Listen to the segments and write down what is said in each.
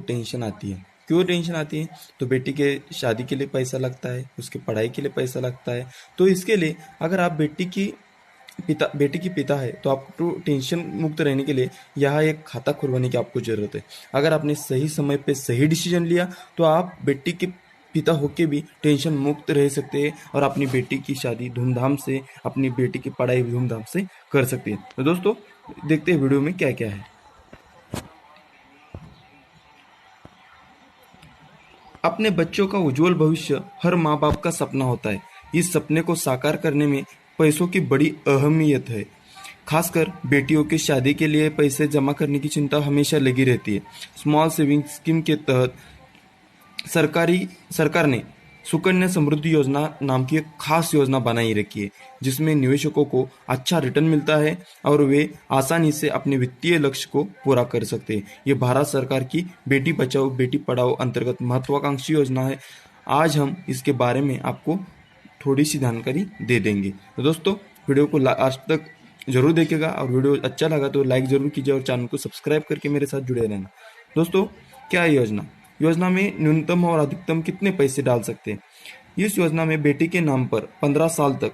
Tension आती है। क्यों टेंशन आती है? तो बेटी के शादी के लिए पैसा लगता है, उसके पढ़ाई के लिए पैसा लगता है। तो इसके लिए अगर आप बेटी की पिता है तो आपको टेंशन मुक्त रहने के लिए यहाँ एक खाता खुलवाने की आपको जरूरत है। अगर आपने सही समय पे सही डिसीजन लिया तो आप बेटी के पिता होके भी टेंशन मुक्त रह सकते हैं और अपनी बेटी की शादी धूमधाम से, अपनी बेटी की पढ़ाई धूमधाम से कर सकते हैं। तो दोस्तों देखते हैं वीडियो में क्या क्या है। अपने बच्चों का उज्जवल भविष्य हर माँ बाप का सपना होता है। इस सपने को साकार करने में पैसों की बड़ी अहमियत है। खासकर बेटियों की शादी के लिए पैसे जमा करने की चिंता हमेशा लगी रहती है। स्मॉल सेविंग स्कीम के तहत सरकार ने सुकन्या समृद्धि योजना नाम की एक खास योजना बनाई रखी है, जिसमें निवेशकों को अच्छा रिटर्न मिलता है और वे आसानी से अपने वित्तीय लक्ष्य को पूरा कर सकते हैं। ये भारत सरकार की बेटी बचाओ बेटी पढ़ाओ अंतर्गत महत्वाकांक्षी योजना है। आज हम इसके बारे में आपको थोड़ी सी जानकारी दे देंगे। तो दोस्तों वीडियो को लास्ट तक जरूर देखिएगा और वीडियो अच्छा लगा तो लाइक जरूर कीजिए और चैनल को सब्सक्राइब करके मेरे साथ जुड़े रहना। दोस्तों क्या है योजना में न्यूनतम और अधिकतम कितने पैसे डाल सकते हैं? इस योजना में बेटी के नाम पर 15 साल तक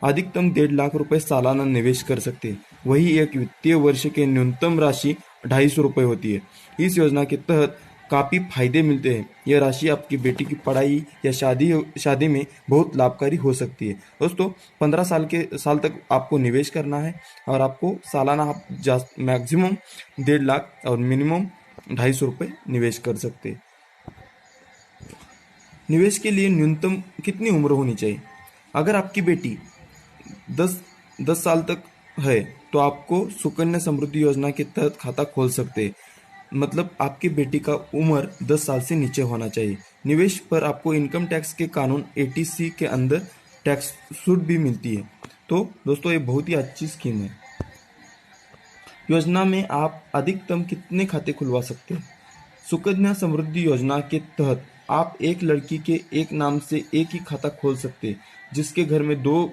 अधिकतम 1.5 लाख रुपए सालाना निवेश कर सकते हैं। वही एक वित्तीय वर्ष के न्यूनतम राशि 250 रुपए होती है। इस योजना के तहत काफी फायदे मिलते हैं। यह राशि आपकी बेटी की पढ़ाई या शादी में बहुत लाभकारी हो सकती है। दोस्तों 15 साल तक आपको निवेश करना है और आपको सालाना आप मैक्सिमम 1.5 लाख और मिनिमम 250 रुपये निवेश कर सकते हैं। निवेश के लिए न्यूनतम कितनी उम्र होनी चाहिए? अगर आपकी बेटी 10 साल तक है तो आपको सुकन्या समृद्धि योजना के तहत खाता खोल सकते हैं। मतलब आपकी बेटी का उम्र 10 साल से नीचे होना चाहिए। निवेश पर आपको इनकम टैक्स के कानून 80C के अंदर टैक्स छूट भी मिलती है। तो दोस्तों ये बहुत ही अच्छी स्कीम है। योजना में आप अधिकतम कितने खाते खुलवा सकते हैं? सुकन्या समृद्धि योजना के तहत आप एक लड़की के एक नाम से एक ही खाता खोल सकते हैं। जिसके घर में 2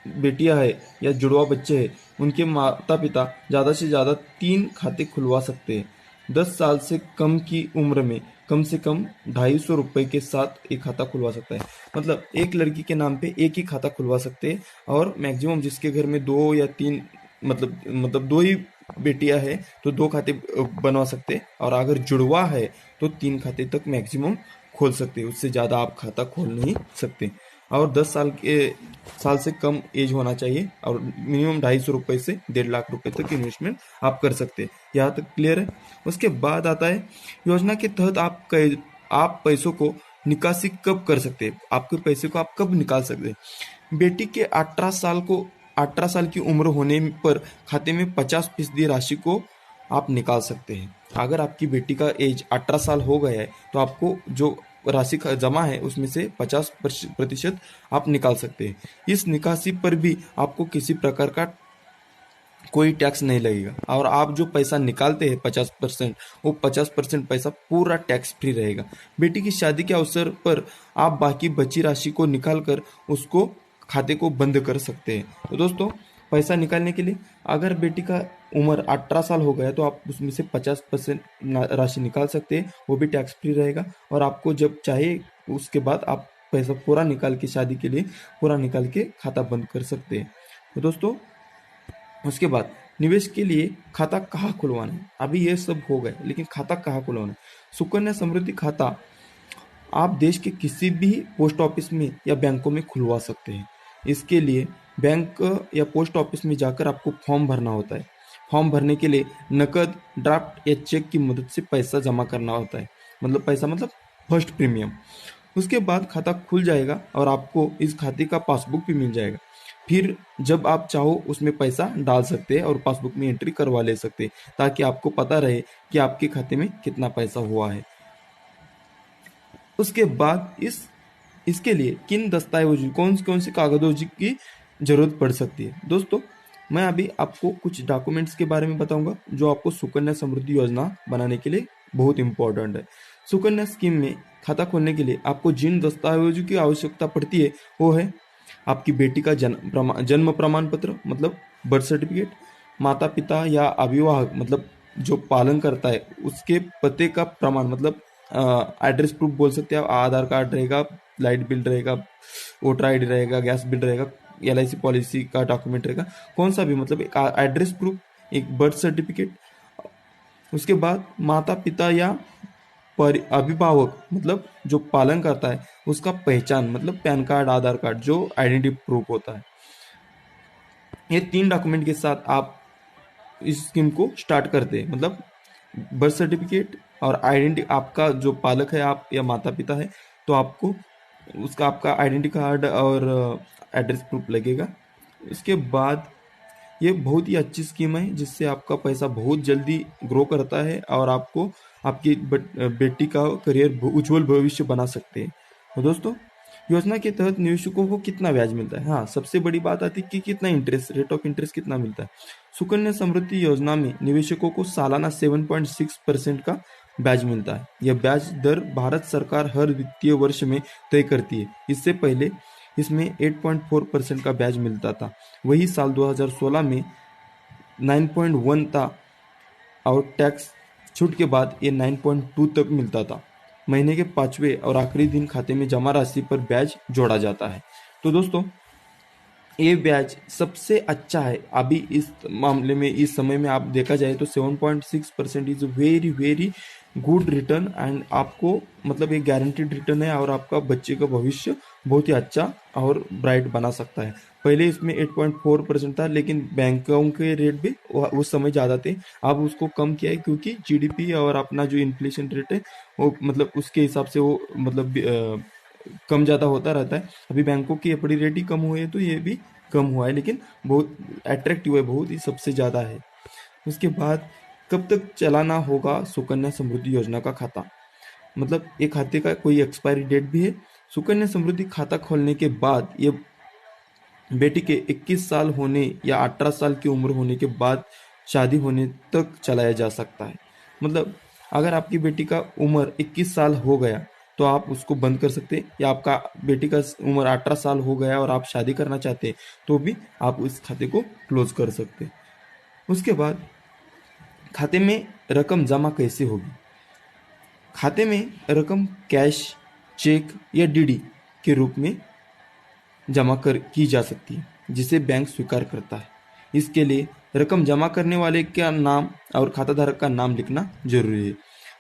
बेटियां हैं या जुड़वा बच्चे हैं, उनके माता पिता ज़्यादा से ज़्यादा 3 खाते खुलवा सकते हैं। 10 साल से कम की उम्र में कम से कम 250 रुपए के साथ एक खाता खुलवा सकता है। मतलब एक लड़की के नाम पे एक ही खाता खुलवा सकते हैं और मैक्सिमम जिसके घर में 2 या 3 मतलब 2 ही बेटियां है तो 2 खाते बनवा सकते हैं और अगर जुड़वा है तो 3 खाते तक मैक्सिमम खोल सकते हैं। उससे ज़्यादा आप खाता खोल नहीं सकते। और 10 साल से कम एज होना चाहिए और मिनिमम 250 रुपए से 1.5 लाख रुपए तक इन्वेस्टमेंट आप कर सकते हैं। यहाँ तक क्लियर है? उसके बाद आता है योजना के तहत आप पैसों को निकासी कब कर सकते हैं? आपके पैसे को आप कब निकाल सकते हैं? बेटी के 18 साल की उम्र होने पर खाते में 50% राशि को आप निकाल सकते हैं। अगर आपकी बेटी का एज 18 साल हो गया है तो आपको जो राशि जमा है उसमें से 50% आप निकाल सकते हैं। इस निकासी पर भी आपको किसी प्रकार का कोई टैक्स नहीं लगेगा और आप जो पैसा निकालते हैं 50%, वो 50% पैसा पूरा टैक्स फ्री रहेगा। बेटी की शादी के अवसर पर आप बाकी बची राशि को निकाल कर उसको खाते को बंद कर सकते हैं। तो दोस्तों पैसा निकालने के लिए अगर बेटी का उम्र 18 साल हो गया तो आप उसमें से 50% राशि निकाल सकते हैं, वो भी टैक्स फ्री रहेगा और आपको जब चाहे उसके बाद आप पैसा पूरा निकाल के शादी के लिए पूरा निकाल के खाता बंद कर सकते हैं। तो दोस्तों उसके बाद निवेश के लिए खाता कहाँ खुलवाना है? अभी ये सब हो गए लेकिन खाता कहाँ खुलवाना है? सुकन्या समृद्धि खाता आप देश के किसी भी पोस्ट ऑफिस में या बैंकों में खुलवा सकते हैं। इसके लिए बैंक या पोस्ट ऑफिस में जाकर आपको फॉर्म भरना होता है। फॉर्म भरने के लिए नकद, ड्राफ्ट या चेक की मदद से पैसा जमा करना होता है। मतलब फर्स्ट प्रीमियम। उसके बाद खाता खुल जाएगा और आपको इस खाते का पासबुक भी मिल जाएगा। फिर जब आप चाहो उसमें पैसा डाल सकते हैं और पासबुक में एंट्री करवा ले सकते हैं ताकि आपको पता रहे कि आपके खाते में कितना पैसा हुआ है। उसके बाद इसके लिए किन दस्तावेजों कौन सी कागजों की जरूरत पड़ सकती है? दोस्तों मैं अभी आपको कुछ डॉक्यूमेंट्स के बारे में बताऊंगा जो आपको सुकन्या समृद्धि योजना बनाने के लिए बहुत इंपॉर्टेंट है। सुकन्या स्कीम में खाता खोलने के लिए आपको जिन दस्तावेजों की आवश्यकता पड़ती है वो है आपकी बेटी का जन्म प्रमाण पत्र मतलब बर्थ सर्टिफिकेट, माता पिता या अभिभावक मतलब जो पालन करता है उसके पते का प्रमाण, मतलब एड्रेस प्रूफ बोल सकते हैं आप। आधार कार्ड रहेगा, लाइट बिल रहेगा, वोटर आईडी रहेगा, गैस बिल रहेगा, LIC पॉलिसी का डॉक्यूमेंट रहेगा, कौन सा भी, मतलब एक एड्रेस प्रूफ, एक बर्थ सर्टिफिकेट। उसके बाद माता पिता या अभिभावक, मतलब जो पालन करता है उसका पहचान, मतलब पैन कार्ड, आधार कार्ड, जो आइडेंटिटी प्रूफ होता है। ये 3 डॉक्यूमेंट के साथ आप इस स्कीम को स्टार्ट करते हैं। मतलब बर्थ सर्टिफिकेट और आइडेंटिटी, आपका जो पालक है आप या माता पिता है, तो आपको उसका आपका आइडेंटिटी कार्ड और एड्रेस प्रूफ लगेगा। इसके बाद ये बहुत ही अच्छी स्कीम है जिससे आपका पैसा बहुत जल्दी ग्रो करता है और आपको आपकी बेटी का करियर उज्जवल भविष्य बना सकते हैं। तो दोस्तों, योजना के तहत निवेशकों को कितना ब्याज मिलता है? हाँ, सबसे बड़ी बात आती है कि कितना इंटरेस्ट, रेट ऑफ इंटरेस्ट कितना मिलता है। सुकन्या समृद्धि योजना में निवेशकों को सालाना 7.6% का ब्याज मिलता है। यह ब्याज दर भारत सरकार हर वित्तीय वर्ष में तय करती है। इससे पहले इसमें 8.4% का ब्याज मिलता था। वही साल 2016 में 9.1 था और टैक्स छूट के बाद ये 9.2 तक मिलता था। महीने के 5वें और आखिरी दिन खाते में जमा राशि पर ब्याज जोड़ा जाता है। तो दोस्तों, ये ब्याज सबसे अच्छा है अभी इस मामले में। इस समय में आप देखा जाए तो 7.6% is very very good return and आपको, मतलब एक गारंटीड रिटर्न है और आपका बच्चे का भविष्य बहुत ही अच्छा और ब्राइट बना सकता है। पहले इसमें 8.4% था, लेकिन बैंकों के रेट भी उस समय ज़्यादा थे। अब उसको कम किया है क्योंकि GDP और अपना जो इन्फ्लेशन रेट है वो, मतलब उसके हिसाब से वो, मतलब कम ज़्यादा होता रहता है। अभी बैंकों की एफडी रेट ही कम हुए है तो ये भी कम हुआ है, लेकिन बहुत अट्रैक्टिव है, बहुत ही सबसे ज़्यादा है। उसके बाद कब तक चलाना होगा सुकन्या समृद्धि योजना का खाता? मतलब ये खाते का कोई एक्सपायरी डेट भी है? सुकन्या समृद्धि खाता खोलने के बाद ये बेटी के 21 साल होने या 18 साल की उम्र होने के बाद शादी होने तक चलाया जा सकता है। मतलब अगर आपकी बेटी का उम्र 21 साल हो गया तो आप उसको बंद कर सकते हैं, या आपका बेटी का उम्र 18 साल हो गया और आप शादी करना चाहते हैं तो भी आप इस खाते को क्लोज कर सकते हैं। उसके बाद खाते में रकम जमा कैसे होगी? खाते में रकम कैश, चेक या DD के रूप में जमा कर की जा सकती है, जिसे बैंक स्वीकार करता है। इसके लिए रकम जमा करने वाले का नाम और खाताधारक का नाम लिखना जरूरी है।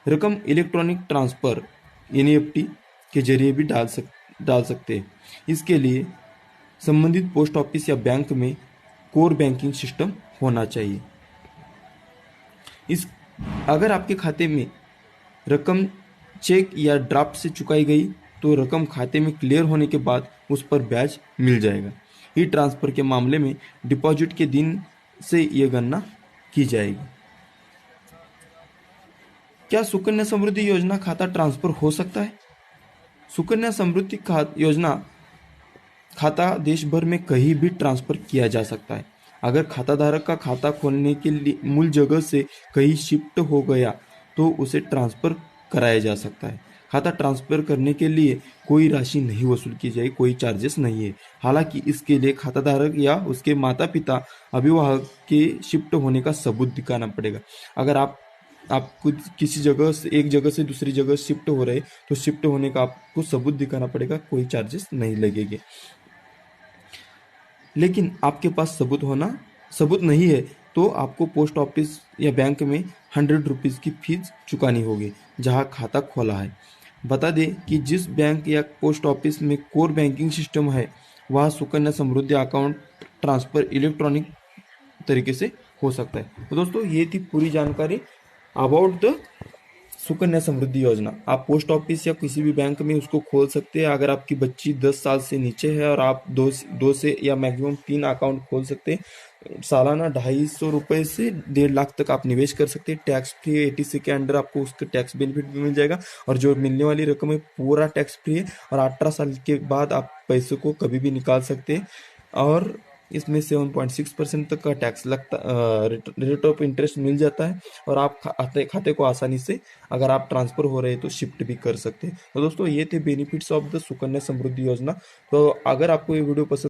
रकम इलेक्ट्रॉनिक ट्रांसफर NEFT के जरिए भी डाल सकते हैं। इसके लिए संबंधित पोस्ट ऑफिस या बैंक में कोर बैंकिंग सिस्टम होना चाहिए। इस अगर आपके खाते में रकम चेक या ड्राफ्ट से चुकाई गई तो रकम खाते में क्लियर होने के बाद उस पर ब्याज मिल जाएगा। ई ट्रांसफर के मामले में डिपॉजिट के दिन से यह गणना की जाएगी। क्या सुकन्या समृद्धि योजना खाता ट्रांसफर हो सकता है? सुकन्या समृद्धि योजना खाता देश भर में कहीं भी ट्रांसफर किया जा सकता है। अगर खाताधारक का खाता खोलने के लिए मूल जगह से कहीं शिफ्ट हो गया तो उसे ट्रांसफर कराया जा सकता है। खाता ट्रांसफर करने के लिए कोई राशि नहीं वसूल की जाएगी, कोई चार्जेस नहीं है। हालांकि इसके लिए खाताधारक या उसके माता पिता अभिभावक के शिफ्ट होने का सबूत दिखाना पड़ेगा। अगर आप कुछ किसी जगह से, एक जगह से दूसरी जगह शिफ्ट हो रहे तो शिफ्ट होने का आपको सबूत दिखाना पड़ेगा, कोई चार्जेस नहीं लगेंगे। लेकिन आपके पास सबूत नहीं है तो आपको पोस्ट ऑफिस या बैंक में 100 रुपीज़ की फीस चुकानी होगी जहां खाता खोला है। बता दें कि जिस बैंक या पोस्ट ऑफिस में कोर बैंकिंग सिस्टम है वहाँ Sukanya Samriddhi account transfer electronic तरीके से हो सकता है। तो दोस्तों, ये थी पूरी जानकारी अबाउट द सुकन्या समृद्धि योजना। आप पोस्ट ऑफिस या किसी भी बैंक में उसको खोल सकते हैं। अगर आपकी बच्ची 10 साल से नीचे है और आप दो से या मैक्सिमम 3 अकाउंट खोल सकते हैं। सालाना 250 रुपए से 1.5 लाख तक आप निवेश कर सकते हैं। टैक्स फ्री 80 के अंडर आपको उसका टैक्स बेनिफिट भी मिल जाएगा और जो मिलने वाली रकम है पूरा टैक्स फ्री है और 18 साल के बाद आप पैसे को कभी भी निकाल सकते हैं। और इसमें 7.6% तक का टैक्स लगता, रेट ऑफ इंटरेस्ट मिल जाता है और आप खाते को आसानी से, अगर आप ट्रांसफर हो रहे हैं तो शिफ्ट भी कर सकते हैं। तो दोस्तों, ये थे benefits of the Sukanya Samriddhi योजना। तो अगर आपको ये वीडियो पसंद